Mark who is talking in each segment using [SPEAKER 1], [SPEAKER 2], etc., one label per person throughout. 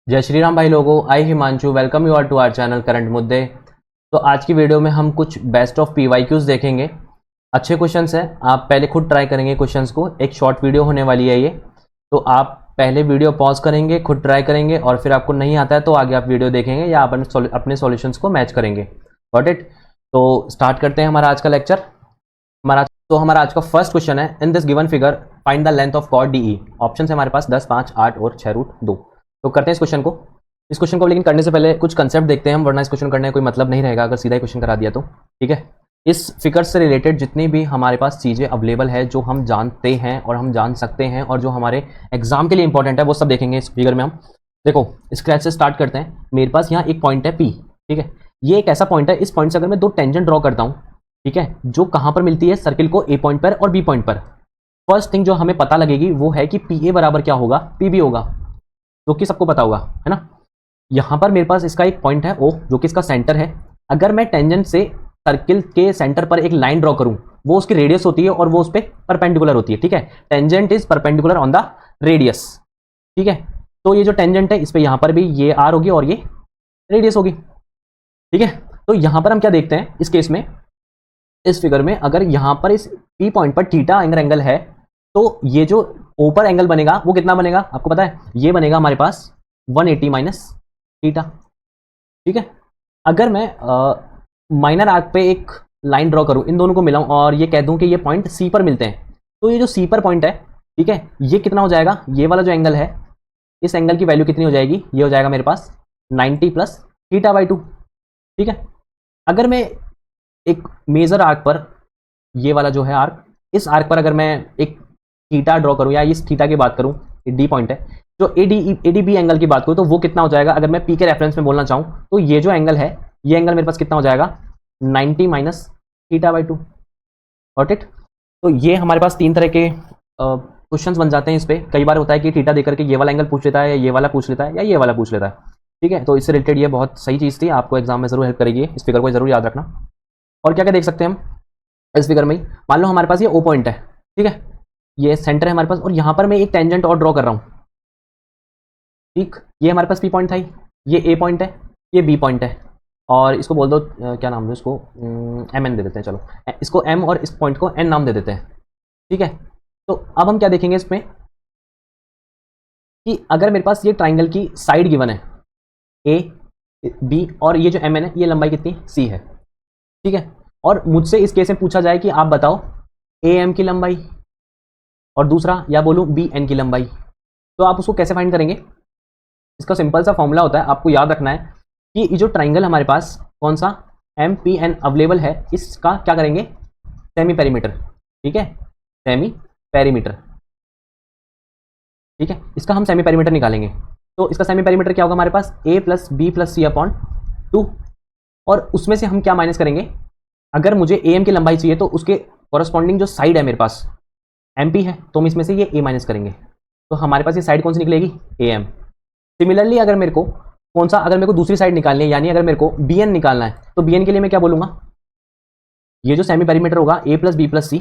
[SPEAKER 1] जय श्री राम भाई लोगों, I Himanshu welcome you all to our channel current मुद्दे। तो आज की वीडियो में हम कुछ बेस्ट ऑफ पीवाईक्यूज देखेंगे। अच्छे क्वेश्चंस हैं, आप पहले खुद ट्राई करेंगे क्वेश्चंस को। एक शॉर्ट वीडियो होने वाली है ये, तो आप पहले वीडियो पॉज करेंगे, खुद ट्राई करेंगे और फिर आपको नहीं आता है तो आगे आप वीडियो देखेंगे या आप अपने सॉल्यूशंस को मैच करेंगे। Got it? तो स्टार्ट करते हैं हमारा आज का लेक्चर। हमारा आज का फर्स्ट क्वेश्चन है, in this given figure find the length of chord DE. Option है हमारे पास 10, 5, 8 और 6√2। तो करते हैं इस क्वेश्चन को। लेकिन करने से पहले कुछ कंसेप्ट देखते हैं हम, वरना इस क्वेश्चन करने का कोई मतलब नहीं रहेगा अगर सीधा ही क्वेश्चन करा दिया तो। ठीक है, इस फिगर से रिलेटेड जितनी भी हमारे पास चीज़ें अवेलेबल है, जो हम जानते हैं और हम जान सकते हैं और जो हमारे एग्जाम के लिए इंपॉर्टेंट है, वो सब देखेंगे इस फिगर में हम। देखो, स्क्रैच से स्टार्ट करते हैं। मेरे पास यहाँ एक पॉइंट है P। ठीक है, ये एक ऐसा पॉइंट है, इस पॉइंट से अगर मैं दो टेंजेंट ड्रॉ करता हूँ, ठीक है, जो कहाँ पर मिलती है, सर्किल को A पॉइंट पर और B पॉइंट पर। फर्स्ट थिंग जो हमें पता लगेगी वो है कि PA बराबर क्या होगा, PB होगा, जो कि सबको पता होगा, है ना। यहां पर मेरे पास इसका एक पॉइंट है O, जो कि इसका सेंटर है। अगर मैं टेंजेंट से सर्किल के सेंटर पर एक लाइन ड्रॉ करूं, वो उसकी रेडियस होती है और वो उस पर परपेंडिकुलर होती है। ठीक है, tangent is perpendicular on the radius. ठीक है, तो ये जो टेंजेंट है इस पर यहां पर भी ये R होगी और ये रेडियस होगी। ठीक है, तो यहां पर हम क्या देखते हैं इस केस में, इस फिगर में, अगर यहां पर इस P पॉइंट पर थीटा एंगल है, तो ये जो ऊपर एंगल बनेगा वो कितना बनेगा आपको पता है, ये बनेगा हमारे पास 180 माइनस थीटा। ठीक है, अगर मैं माइनर आर्क पे एक लाइन ड्रॉ करूं, इन दोनों को मिलाऊं और ये कह दूं कि ये पॉइंट C पर मिलते हैं, तो ये जो C पर पॉइंट है, ठीक है, ये कितना हो जाएगा, ये वाला जो एंगल है, इस एंगल की वैल्यू कितनी हो जाएगी, ये हो जाएगा मेरे पास 90 प्लस थीटा बाई 2। ठीक है, अगर मैं एक मेजर आर्क पर, ये वाला जो है आर्क, इस आर्क पर अगर मैं एक थीटा ड्रॉ करूं या इस थीटा की बात करूं, D पॉइंट है, जो ADB एंगल की बात करूं तो वो कितना हो जाएगा, अगर मैं P के रेफरेंस में बोलना चाहूं तो ये जो एंगल है, ये एंगल मेरे पास कितना हो जाएगा, 90 minus theta by 2। Got it? तो ये हमारे पास तीन तरह के क्वेश्चंस बन जाते हैं इस पर। कई बार होता है कि थीटा देकर के ये वाला एंगल पूछ लेता है, या ये वाला पूछ लेता है, या ये वाला पूछ लेता है। ठीक है, तो इससे रिलेटेड ये बहुत सही चीज़ थी, आपको एग्जाम में जरूर हेल्प करेगी, इस फिगर को जरूर याद रखना। और क्या क्या देख सकते हैं हम इस फिगर में, मान लो हमारे पास ये O पॉइंट है, ठीक है, ये सेंटर है हमारे पास, और यहां पर मैं एक टेंजेंट और ड्रॉ कर रहा हूं। ठीक, ये हमारे पास P पॉइंट था, ये A पॉइंट है, ये B पॉइंट है, और इसको बोल दो क्या नाम दो इसको, MN दे देते हैं। चलो, इसको M और इस पॉइंट को N नाम दे देते हैं। ठीक है, तो अब हम क्या देखेंगे इसमें कि अगर मेरे पास ये ट्राइंगल की साइड गिवन है A, B, और ये जो MN है, ये लंबाई कितनी C है। ठीक है, और मुझसे इस केस में पूछा जाए कि आप बताओ AM की लंबाई, और दूसरा या बोलूं BN की लंबाई, तो आप उसको कैसे फाइंड करेंगे। इसका सिंपल सा फॉर्मूला होता है, आपको याद रखना है कि ये जो ट्राइंगल हमारे पास कौन सा MPN अवेलेबल है, इसका क्या करेंगे, सेमी पेरीमीटर। ठीक है, सेमी पेरीमीटर। ठीक है, इसका हम सेमी पेरीमीटर निकालेंगे। तो इसका सेमी पेरीमीटर क्या होगा हमारे पास, A plus B plus C upon 2, और उसमें से हम क्या माइनस करेंगे, अगर मुझे AM की लंबाई चाहिए तो उसके कॉरस्पॉन्डिंग जो साइड है मेरे पास MP है, तो हम इसमें से ये A माइनस करेंगे, तो हमारे पास ये साइड कौन सी निकलेगी, AM। सिमिलरली अगर मेरे को अगर मेरे को दूसरी साइड निकालनी है, यानी अगर मेरे को BN निकालना है, तो BN के लिए मैं क्या बोलूंगा, ये जो सेमी पेरीमीटर होगा A plus B plus C,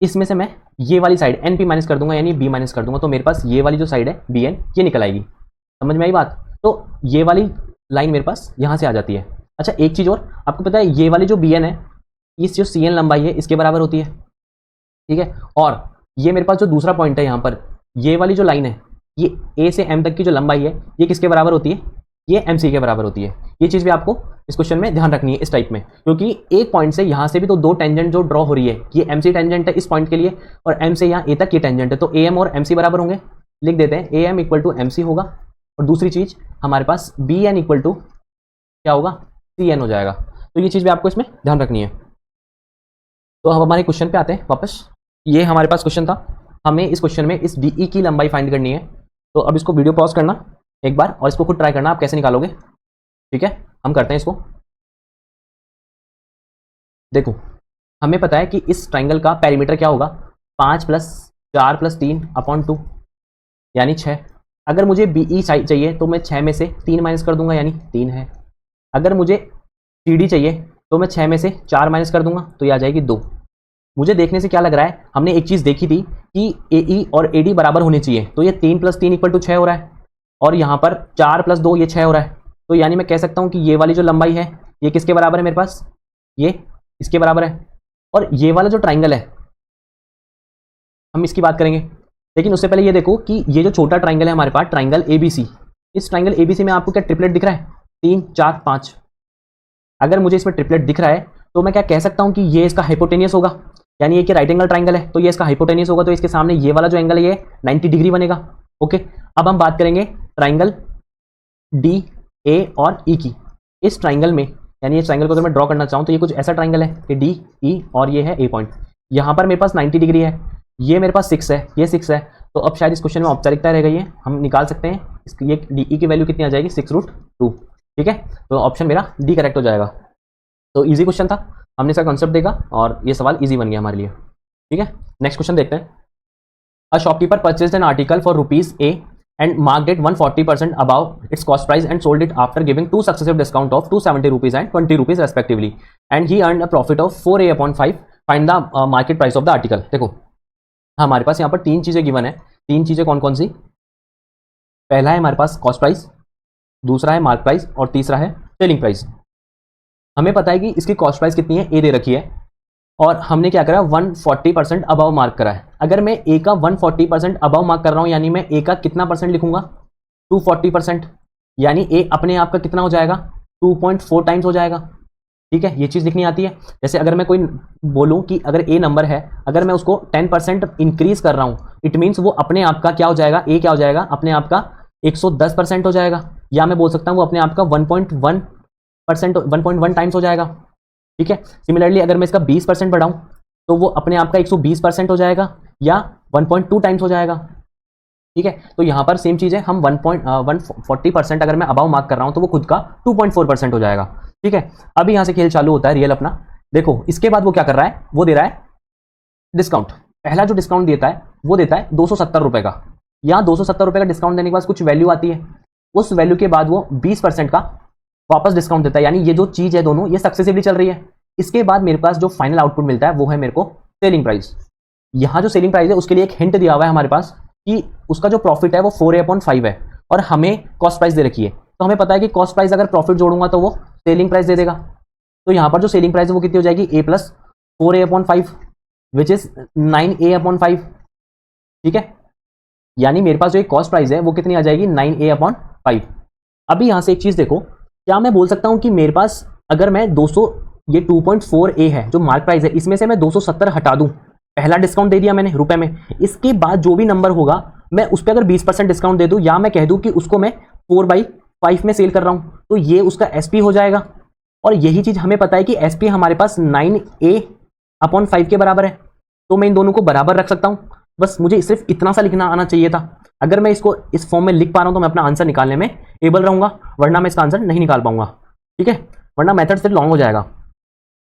[SPEAKER 1] इसमें से मैं ये वाली साइड NP माइनस कर दूंगा, यानी B माइनस कर दूंगा, तो मेरे पास ये वाली जो साइड है BN, ये निकल आएगी। समझ में आई बात? तो ये वाली लाइन मेरे पास यहां से आ जाती है। अच्छा, एक चीज और आपको पता है, ये वाली जो BN है, इस जो CN लंबाई है, इसके बराबर होती है। ठीक है, और ये मेरे पास जो दूसरा पॉइंट है यहाँ पर, ये वाली जो लाइन है, ये A से M तक की जो लंबाई है, ये किसके बराबर होती है, ये MC के बराबर होती है। ये चीज़ भी आपको इस क्वेश्चन में ध्यान रखनी है इस टाइप में, क्योंकि एक पॉइंट से यहाँ से भी तो दो टेंजेंट जो ड्रॉ हो रही है, ये MC टेंजेंट है इस पॉइंट के लिए, और M से यहाँ A तक ये टेंजेंट है, तो AM और MC बराबर होंगे। लिख देते हैं AM इक्वल टू MC होगा, और दूसरी चीज हमारे पास BN इक्वल टू क्या होगा, CN हो जाएगा। तो ये चीज़ भी आपको इसमें ध्यान रखनी है। तो अब हमारे क्वेश्चन पे आते हैं वापस। ये हमारे पास क्वेश्चन था, हमें इस क्वेश्चन में इस DE की लंबाई फाइंड करनी है। तो अब इसको वीडियो पॉज करना एक बार और इसको खुद ट्राई करना आप कैसे निकालोगे। ठीक है, हम करते हैं इसको। देखो, हमें पता है कि इस ट्राइंगल का पेरीमीटर क्या होगा, 5 प्लस 4 प्लस 3 अपॉन 2, यानी 6। अगर मुझे BE चाहिए तो मैं 6 में से 3 माइनस कर दूंगा, यानी 3 है। अगर मुझे CD चाहिए तो मैं 6 में से 4 माइनस कर दूंगा, तो ये आ जाएगी 2। मुझे देखने से क्या लग रहा है, हमने एक चीज़ देखी थी कि AE और AD बराबर होने चाहिए, तो ये 3 प्लस 3 इक्वल टू 6 हो रहा है। और यहाँ पर 4 + 2 ये 6 हो रहा है। तो यानी मैं कह सकता हूँ कि ये वाली जो लंबाई है ये किसके बराबर है मेरे पास, ये इसके बराबर है। और ये वाला जो ट्राइंगल है हम इसकी बात करेंगे, लेकिन उससे पहले ये देखो कि ये जो छोटा ट्राइंगल है हमारे पास, ट्राइंगल ABC, इस ट्राइंगल ABC में आपको क्या ट्रिपलेट दिख रहा है, 3 4 5। अगर मुझे इसमें ट्रिपलेट दिख रहा है तो मैं क्या कह सकता हूँ कि ये इसका हाइपोटेनियस होगा, यानी ये कि राइट एंगल ट्राइंगल है तो ये इसका हाइपोटेनियस होगा, तो इसके सामने ये वाला जो एंगल है ये 90 डिग्री बनेगा। ओके, अब हम बात करेंगे ट्राइंगल DA और E की। इस ट्राइंगल में, यानी इस ट्राइंगल को अगर मैं ड्रॉ करना चाहूँ तो ये कुछ ऐसा ट्राइंगल है कि DE और ये है A पॉइंट। यहाँ पर मेरे पास 90 डिग्री है, ये मेरे पास 6 है, ये 6 है। तो अब शायद इस क्वेश्चन में औपचारिकता रह गई है, हम निकाल सकते हैं ये DE की वैल्यू कितनी आ जाएगी, 6√2। ठीक है, तो ऑप्शन मेरा D करेक्ट हो जाएगा। तो इजी क्वेश्चन था, हमने इसका कॉन्सेप्ट देखा और ये सवाल इजी बन गया हमारे लिए। ठीक है, नेक्स्ट क्वेश्चन देखते हैं। A shopkeeper purchased an article for ₹A and marked it 140% above its cost price and sold it after giving 2 successive discount of ₹270 and ₹20 respectively, and he earned a profit of 4A upon 5. Find the market price of the article. देखो हमारे पास यहाँ पर 3 चीजें given है। 3 चीजें कौन कौन सी, पहला है हमारे पास कॉस्ट प्राइस, दूसरा है मार्क प्राइस और तीसरा है सेलिंग प्राइस। हमें पता है कि इसकी कॉस्ट प्राइस कितनी है, A दे रखी है और हमने क्या करा, 140% अबव मार्क करा है। अगर मैं A का 140% अबव मार्क कर रहा हूं, यानी मैं A का कितना परसेंट लिखूंगा, 240%, यानी A अपने आप का कितना हो जाएगा, 2.4 टाइम्स हो जाएगा। ठीक है, ये चीज़ लिखनी आती है। जैसे अगर मैं कोई बोलूं कि अगर A नंबर है, अगर मैं उसको 10% इंक्रीज कर रहा हूं, इट मीन्स वो अपने आप का क्या हो जाएगा, A क्या हो जाएगा, अपने आप का 110% हो जाएगा। या मैं बोल सकता हूं वो अपने आप का 1.1 टाइम्स हो जाएगा। ठीक है, सिमिलरली अगर मैं इसका 20% बढ़ाऊं तो वो अपने आप का 120% हो जाएगा या 1.2 टाइम्स हो जाएगा। ठीक है, तो यहां पर सेम चीज है, हम 140% अगर मैं अबाव मार्क कर रहा हूं तो वो खुद का 2.4% हो जाएगा। ठीक है, अभी यहां से खेल चालू होता है रियल अपना। देखो इसके बाद वो क्या कर रहा है, वो दे रहा है डिस्काउंट। पहला जो डिस्काउंट देता है वो देता है 270 रुपए का। यहां 270 रुपए का डिस्काउंट देने के बाद कुछ वैल्यू आती है, उस वैल्यू के बाद वो 20% का वापस डिस्काउंट देता है, यानी ये जो चीज है दोनों ये सक्सेसिवली चल रही है। इसके बाद मेरे पास जो फाइनल आउटपुट मिलता है वो है मेरे को सेलिंग प्राइस। यहाँ जो सेलिंग प्राइस है उसके लिए एक हिंट दिया हुआ है हमारे पास कि उसका जो प्रॉफिट है वो 4A/5 है और हमें कॉस्ट प्राइस दे रखी है। तो हमें पता है कि कॉस्ट प्राइस अगर प्रॉफिट जोड़ूंगा तो वो सेलिंग प्राइस दे देगा। तो यहाँ पर जो सेलिंग प्राइस है वो कितनी हो जाएगी, A + 4A/5 which is 9A/5। ठीक है, यानी मेरे पास जो एक कॉस्ट प्राइस है वो कितनी आ जाएगी, 9A/5। अभी यहाँ से एक चीज देखो, क्या मैं बोल सकता हूं कि मेरे पास अगर मैं 200, ये 2.4A है जो मार्क प्राइस है, इसमें से मैं 270 हटा दूं, पहला डिस्काउंट दे दिया मैंने रुपए में, इसके बाद जो भी नंबर होगा मैं उस पर अगर 20% डिस्काउंट दे दूं, या मैं कह दूं कि उसको मैं 4/5 में सेल कर रहा हूं, तो ये उसका SP हो जाएगा। और यही चीज हमें पता है कि SP हमारे पास 9A/5 के बराबर है, तो मैं इन दोनों को बराबर रख सकता हूं। बस मुझे सिर्फ इतना सा लिखना आना चाहिए था। अगर मैं इसको इस फॉर्म में लिख पा रहा हूं तो मैं अपना आंसर निकालने में एबल रहूंगा, वरना मैं इसका आंसर नहीं निकाल पाऊंगा। ठीक है, वरना मेथड फिर लॉन्ग हो जाएगा।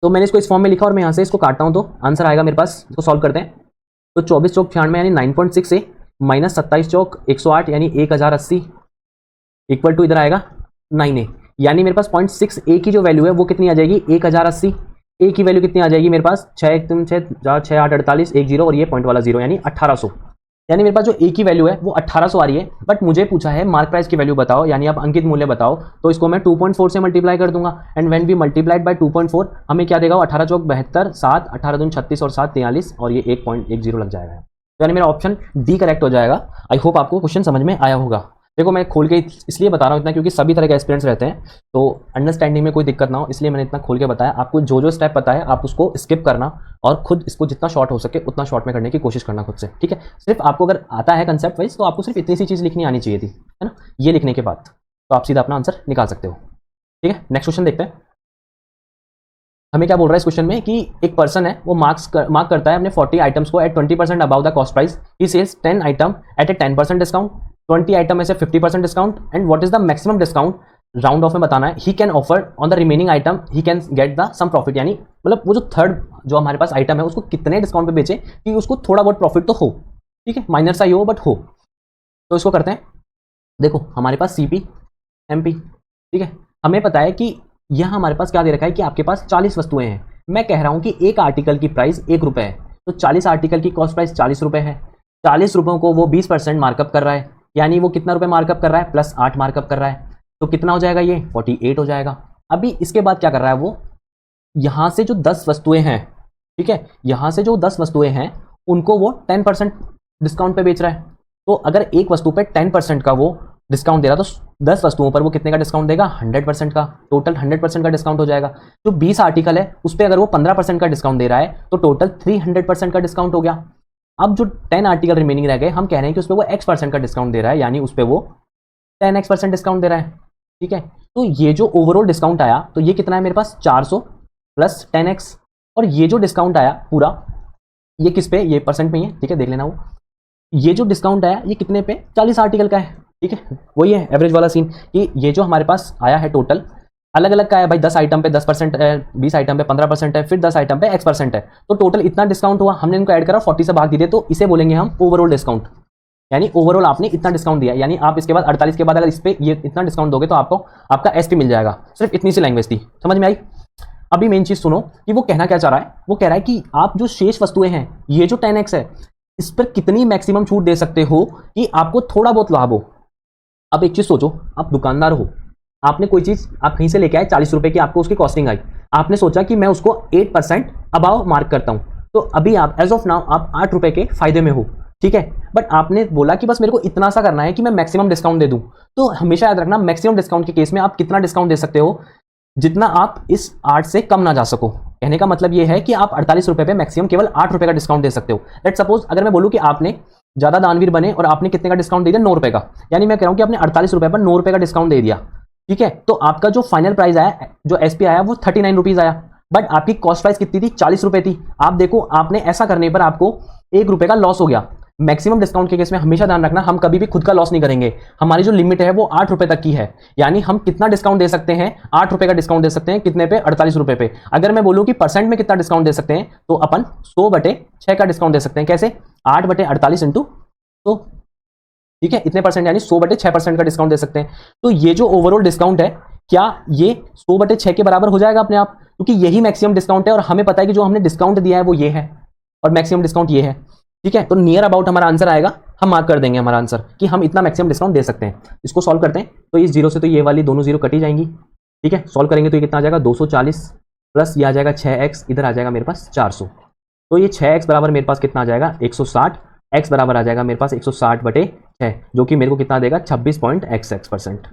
[SPEAKER 1] तो मैंने इसको इस फॉर्म में लिखा और मैं यहां से इसको काटता हूं तो आंसर आएगा मेरे पास। इसको सॉल्व करते हैं तो 24 चौक 96 यानी 9.6A माइनस 27 चौक 108 यानी 1080 इक्वल टू इधर आएगा 9A, यानी मेरे पास 0.6A की जो वैल्यू है वो कितनी आ जाएगी, 1080। A की वैल्यू कितनी आ जाएगी मेरे पास, 6 1 0 और ये पॉइंट वाला 0 यानी 1800। यानी मेरे पास जो A की वैल्यू है वो 1800 आ रही है, बट मुझे पूछा है मार्क प्राइस की वैल्यू बताओ, यानी आप अंकित मूल्य बताओ। तो इसको मैं 2.4 से मल्टीप्लाई कर दूंगा, and when we multiplied by 2.4 हमें क्या देगा, 18 चौक 72, 7 18 दून 36 और 7 43 और ये 1.10 लग जाएगा। तो यानी मेरा ऑप्शन D करेक्ट हो जाएगा। आई होप आपको क्वेश्चन समझ में आया होगा। देखो मैं खोल के इसलिए बता रहा हूँ इतना क्योंकि सभी तरह के एक्सपीरियंस रहते हैं, तो अंडरस्टैंडिंग में कोई दिक्कत ना हो, इसलिए मैंने इतना खोल के बताया। आपको जो जो स्टेप पता है आप उसको स्किप करना और खुद इसको जितना शॉर्ट हो सके उतना शॉर्ट में करने की कोशिश करना खुद से। ठीक है, सिर्फ आपको अगर आता है कंसेप्ट वाइज तो आपको सिर्फ इतनी सी चीज़ लिखनी आनी चाहिए थी, है ना। ये लिखने के बाद तो आप सीधा अपना आंसर निकाल सकते हो। ठीक है, नेक्स्ट क्वेश्चन देखते हैं। हमें क्या बोल रहा है इस क्वेश्चन में कि एक पर्सन है वो मार्क करता है अपने 40 आइटम्स को at 20% above the cost price. He sells 10 item at a 10% discount, 20 item में से 50% discount, and what is the maximum discount, round off में बताना है, he can offer on the remaining item, he can get the some profit. यानी मतलब वो जो third जो हमारे पास आइटम है उसको कितने डिस्काउंट पे बेचे कि उसको थोड़ा बहुत प्रॉफिट तो हो। ठीक है, माइनर सा ही हो बट हो। तो इसको करते हैं। देखो हमारे पास CP MP, ठीक है, हमें पता है कि यहाँ हमारे पास क्या दे रखा है कि आपके पास 40 वस्तुएं हैं। मैं कह रहा हूं कि एक आर्टिकल की प्राइस 1 रुपए है, तो 40 आर्टिकल की कॉस्ट प्राइस 40 रुपए है। 40 रुपयों को वो 20% मार्कअप कर रहा है, यानी वो कितना रुपए मार्कअप कर रहा है, +8 मार्कअप कर रहा है। तो कितना हो जाएगा, ये 48 हो जाएगा। अभी इसके बाद क्या कर रहा है वो, यहां से जो 10 वस्तुएं हैं, ठीक है, यहां से जो 10 वस्तुएं हैं उनको वो 10% डिस्काउंट पे बेच रहा है। तो अगर एक वस्तु पे 10% का वो डिस्काउंट दे रहा है तो 10 वस्तुओं पर वो कितने का डिस्काउंट देगा, 100% का, टोटल 100% का डिस्काउंट हो जाएगा। जो 20 आर्टिकल है उस पर अगर वो 15% का डिस्काउंट दे रहा है तो टोटल 300% का डिस्काउंट हो गया। अब जो 10 आर्टिकल रिमेनिंग रह गए, हम कह रहे हैं कि उस पर वो x% का डिस्काउंट दे रहा है, यानी उस पर वो 10x% डिस्काउंट दे रहा है, ठीक है। तो ये जो ओवरऑल डिस्काउंट आया तो ये कितना है मेरे पास, 400 + 10x, और ये जो डिस्काउंट आया पूरा, ये किस पे, ये परसेंट में ही है, ठीक है, देख लेना वो। ये जो डिस्काउंट आया ये कितने पे, 40 आर्टिकल का है, ठीक है। वही है एवरेज वाला सीन कि ये जो हमारे पास आया है टोटल अलग अलग का है भाई, 10 आइटम पे 10% है, 20 आइटम पे 15% है, फिर 10 आइटम पे x% है, तो टोटल इतना डिस्काउंट हुआ। हमने इनको ऐड करा, 40 से भाग दिए, तो इसे बोलेंगे हम ओवरऑल डिस्काउंट, यानी ओवरऑल आपने इतना डिस्काउंट दिया। यानी आप इसके बाद 48 के बाद अगर इस पे ये इतना डिस्काउंट दोगे तो आपको आपका एसपी मिल जाएगा। सिर्फ इतनी सी लैंग्वेज थी, समझ में आई। अभी मेन चीज सुनो कि वो कहना क्या चाह रहा है। वो कह रहा है कि आप जो शेष वस्तुएं हैं, ये जो 10x है, इस पर कितनी मैक्सिमम छूट दे सकते हो कि आपको थोड़ा बहुत लाभ हो। अब एक चीज सोचो, आप दुकानदार हो, आपने कोई चीज आप कहीं से लेके आए 40 रुपए की, आपको उसकी कॉस्टिंग आई, आपने सोचा कि मैं उसको 8% अबाव मार्क करता हूं, तो अभी आप एज ऑफ नाउ आप 8 रुपए के फायदे में हो, ठीक है। बट आपने बोला कि बस मेरे को इतना सा करना है कि मैं मैक्सिमम डिस्काउंट दे दूं। तो हमेशा याद रखना, मैक्सिमम डिस्काउंट के केस में आप कितना डिस्काउंट दे सकते हो, जितना आप इस 8 से कम ना जा सको। कहने का मतलब यह है कि आप 48 रुपए पे मैक्सिमम केवल 8 रुपए का डिस्काउंट दे सकते हो। लेट्स सपोज अगर मैं बोलूं कि आपने ज्यादा दानवीर बने और आपने कितने का डिस्काउंट दे दिया, 9 रुपए का, यानी मैं कह रहा हूं कि आपने 48 रुपए पर 9 रुपए का डिस्काउंट दे दिया, ठीक है। तो आपका जो फाइनल प्राइस आया, जो एसपी आया, वो 39 रुपीज आया, बट आपकी कॉस्ट प्राइस कितनी थी, 40 रुपए थी। आप देखो, आपने ऐसा करने पर आपको 1 रुपए का लॉस हो गया। मैक्सिमम डिस्काउंट के केस में हमेशा ध्यान रखना, हम कभी भी खुद का लॉस नहीं करेंगे। हमारी जो लिमिट है वो 8 रुपए तक की है, यानी हम कितना डिस्काउंट दे सकते हैं, 8 रुपए का डिस्काउंट दे सकते हैं, कितने पे, 48 रुपए पे। अगर मैं बोलूं कि परसेंट में कितना डिस्काउंट दे सकते हैं, तो अपन 100/6 का डिस्काउंट दे सकते हैं। कैसे, 8/48 इंटू, तो ठीक है, इतने परसेंट, यानी 100/6% का डिस्काउंट दे सकते हैं। तो ये जो ओवरऑल डिस्काउंट है, क्या ये 100/6 के बराबर हो जाएगा अपने आप, क्योंकि यही मैक्सिमम डिस्काउंट है और हमें पता है कि जो हमने डिस्काउंट दिया है वो ये है और मैक्सिमम डिस्काउंट ये है, ठीक है। तो नियर अबाउट हमारा आंसर आएगा, हम मार्क कर देंगे हमारा आंसर कि हम इतना मैक्सिमम डिस्काउंट दे सकते हैं। इसको सॉल्व करते हैं, तो इस 0 से तो ये वाली दोनों 0 कटी जाएंगी, ठीक है। सॉल्व करेंगे तो ये कितना आ जाएगा, 240 प्लस ये आ जाएगा 6x, इधर आ जाएगा मेरे पास 400। तो ये 6x बराबर मेरे पास कितना आ जाएगा, 160, x बराबर आ जाएगा मेरे पास 160/6, जो कि मेरे को कितना देगा, 26.xx%,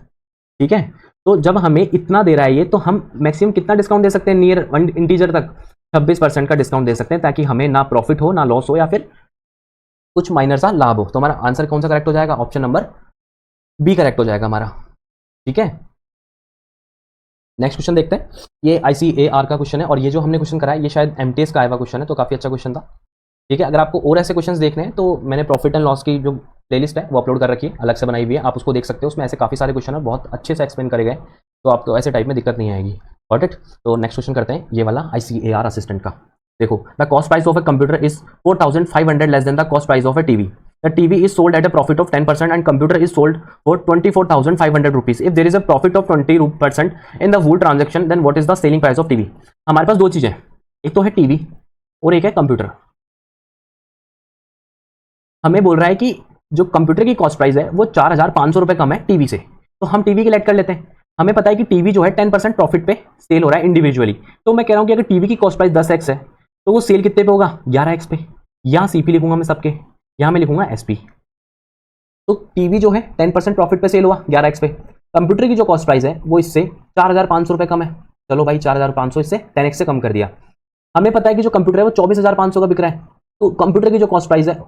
[SPEAKER 1] ठीक है। तो जब हमें इतना दे रहा है ये, तो हम मैक्सिमम कितना डिस्काउंट दे सकते हैं, नियर इंटीजर तक 26% का डिस्काउंट दे सकते हैं, ताकि हमें ना प्रॉफिट हो, ना लॉस हो, या फिर कुछ माइनर सा लाभ हो। तो हमारा आंसर कौन सा करेक्ट हो जाएगा, ऑप्शन नंबर बी करेक्ट हो जाएगा हमारा, ठीक है। नेक्स्ट क्वेश्चन देखते हैं। ये ICAR का क्वेश्चन है और ये जो हमने क्वेश्चन करा है ये शायद MTS का आया हुआ क्वेश्चन है, तो काफी अच्छा क्वेश्चन था, ठीक है। अगर आपको और ऐसे क्वेश्चंस देखने हैं तो मैंने प्रॉफिट एंड लॉस की जो प्लेलिस्ट है वो अपलोड कर रखी है, अलग से बनाई हुई है, आप उसको देख सकते हो। उसमें ऐसे काफी सारे क्वेश्चन है, बहुत अच्छे से एक्सप्लेन करे गए, तो आपको ऐसे टाइप में दिक्कत नहीं आएगी। Got it. तो नेक्स्ट क्वेश्चन करते हैं, ये वाला ICAR असिस्टेंट का। देखो, the cost price of a computer is 4500 less than the cost price of A TV. The TV is sold at a profit of 10% and computer is sold for 24,500 rupees. If there is a profit of 20% in the whole transaction, then what is the selling price of TV? हमारे पास दो चीजें, एक तो है TV और एक है computer. हमें बोल रहा है कि जो कंप्यूटर की कॉस्ट प्राइस है वो 4,500 रुपए कम है टीवी से, तो हम टीवी की लेट कर लेते हैं। हमें पता है कि टीवी जो है 10% प्रॉफिट पे सेल हो रहा है इंडिविजुअली, तो मैं कह रहा हूं कि अगर टीवी की कॉस्ट प्राइस 10x है तो वो सेल कितने पे होगा, 11x पे। यहां सीपी लिखूंगा मैं सबके, यहां मैं लिखूंगा एसपी। तो टीवी जो है 10% प्रॉफिट पे सेल हुआ 11x पे, कंप्यूटर की जो कॉस्ट प्राइस है वो इससे 4,500 रुपए कम है। चलो भाई 4,500 इससे 10x से कम कर दिया। हमें पता है कि जो कंप्यूटर है वो 24,500 का बिक रहा है, तो कंप्यूटर की जो कॉस्ट प्राइस है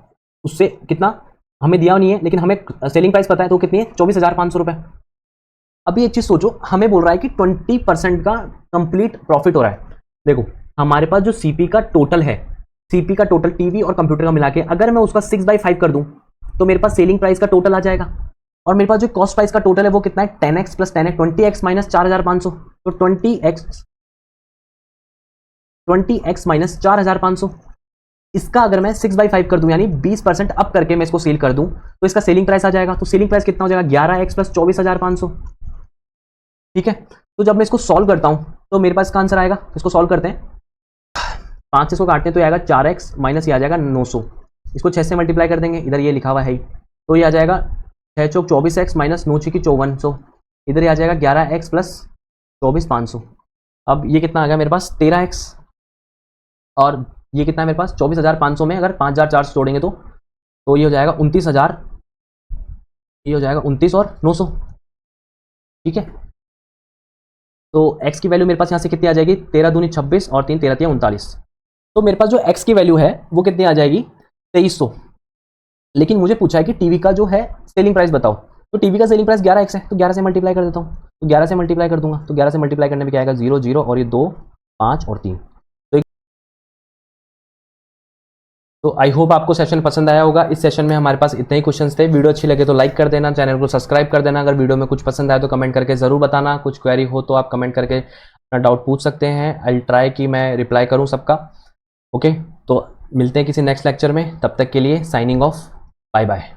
[SPEAKER 1] उससे कितना हमें दिया नहीं है, लेकिन हमें सेलिंग प्राइस पता है, तो कितनी है, 24,500 रुपए। अभी एक चीज सोचो, हमें बोल रहा है कि 20% का कंप्लीट प्रॉफिट हो रहा है। देखो हमारे पास जो सीपी का टोटल है, सीपी का टोटल टीवी और कंप्यूटर का मिला के अगर मैं उसका 6/5 कर दूं तो मेरे पास सेलिंग प्राइस का टोटल आ जाएगा, और मेरे पास जो कॉस्ट प्राइस का टोटल है वो कितना है, 10x plus 10x, 20x minus 4,500, तो 20x माइनस 4,500। इसका अगर मैं 6/5 कर दूं यानी 20% अप करके मैं इसको सेल कर दूं तो इसका सेलिंग प्राइस आ जाएगा। तो सेलिंग प्राइस कितना हो जाएगा, 11x प्लस 24,500, ठीक है। तो जब मैं इसको सॉल्व करता हूं तो मेरे पास इसका आंसर आएगा, इसको सॉल्व करते हैं, 5 से इसको काटते हैं तो आएगा 4x माइनस ये आ जाएगा 900, इसको 6 से मल्टीप्लाई कर देंगे, इधर ये लिखा हुआ है, तो ये आ जाएगा 6 चौक 24x माइनस 9 छकी 5400, इधर ही आ जाएगा 11x प्लस 24,500। अब ये कितना आ गया मेरे पास 13x, और ये कितना है मेरे पास 24,500 में अगर 5,400 जोड़ेंगे तो ये हो जाएगा 29,000, ये हो जाएगा 29 और 900। ठीक है, तो x की वैल्यू मेरे पास यहाँ से कितनी आ जाएगी 13 दूनी 26 और 3 13 39। तो मेरे पास जो x की वैल्यू है वो कितनी आ जाएगी 2300। लेकिन मुझे पूछा है कि टीवी का जो है सेलिंग प्राइस बताओ, तो टीवी का सेलिंग प्राइस 11x है, तो 11 से मल्टीप्लाई कर देता हूँ, तो 11 से मल्टीप्लाई कर दूंगा, तो 11 से मल्टीप्लाई करने में क्या आएगा 0 0 और ये 2 5 और 3। तो आई होप आपको सेशन पसंद आया होगा। इस सेशन में हमारे पास इतने ही क्वेश्चंस थे। वीडियो अच्छी लगे तो लाइक कर देना, चैनल को सब्सक्राइब कर देना। अगर वीडियो में कुछ पसंद आया तो कमेंट करके ज़रूर बताना। कुछ क्वेरी हो तो आप कमेंट करके अपना डाउट पूछ सकते हैं, आई ट्राई कि मैं रिप्लाई करूँ सबका। ओके, तो मिलते हैं किसी नेक्स्ट लेक्चर में, तब तक के लिए साइनिंग ऑफ, बाय बाय।